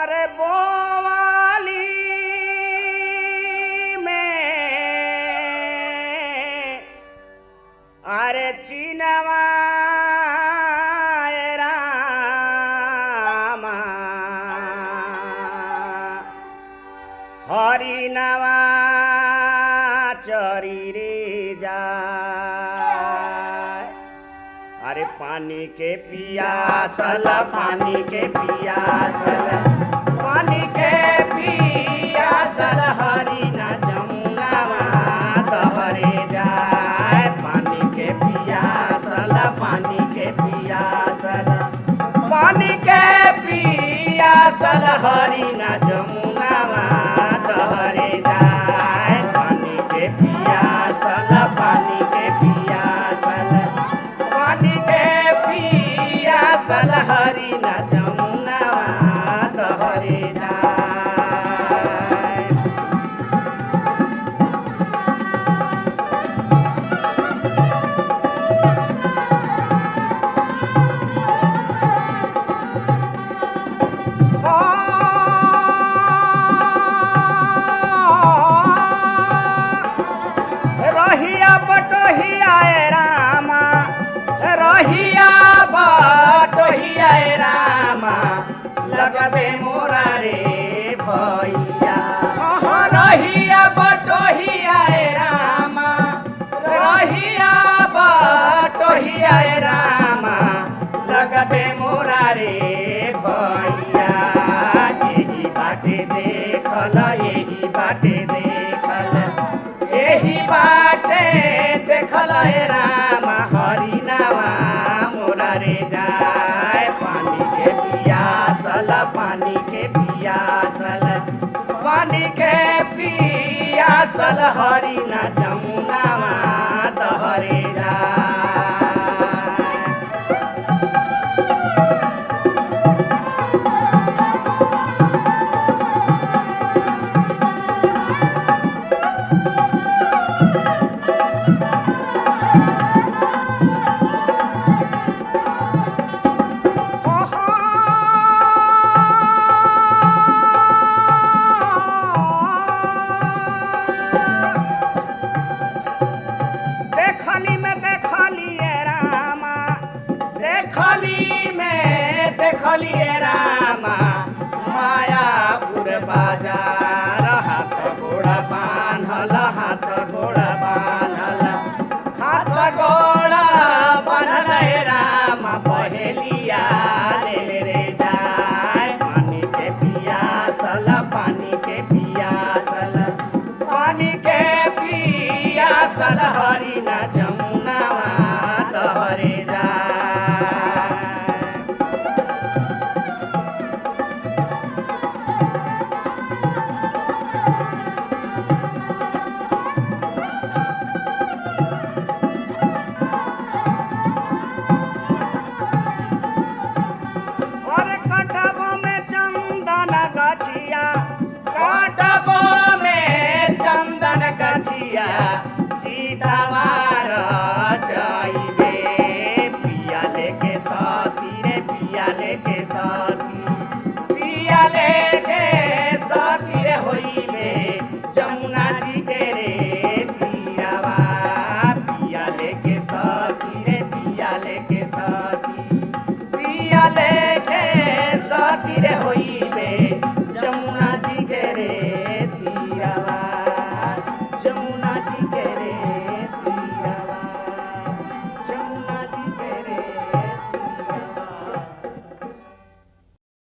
अरे बोवाली में अरे चीनवा रामा हरि नवा चरी रे जाए। अरे पानी के पियासल पानी के पियासल पानी के पियासल हरि न जमुनावा तहरे जाए। पानी के पियासल पानी के पियासल पानी के पियासल हरि न जमुनावा तहरे जाए। पानी के पियासल पानी के पियासल पानी के पियासल हरि न जमुनावा तहरे जाए। रहिया बटोहिया रामा रहिया बटोहिया रामा लगबे मोरा रे भैया। रहिया बटोहिया रामा रहिया बटोहिया रामा लगबे मोरा रे भैया। यही बाटे देखल यही बाटे देखल यही बाटे देखल राम हरि नावा मोरा रे जाए। पानी के पियासल पानी के पियासल पानी के पियासल हरि न जमुनावा तहरे जाए। देखली में देखली रामा मायापुर बाजार हाथ घोड़ा बान्हल हाथ घोड़ा बान्हल हाथ घोड़ा बान्हल रामा पहेलिया ले रे जाए। पानी के पियासल पानी के पियासल पानी के पियासल हरि न जमुनावा तहरे जाए। और कटबो में चंदन गछिया कटबो में चंदन गछिया सीतावार चाहिए। पिया लेके साथी रे पिया लेके साथी पिया लेके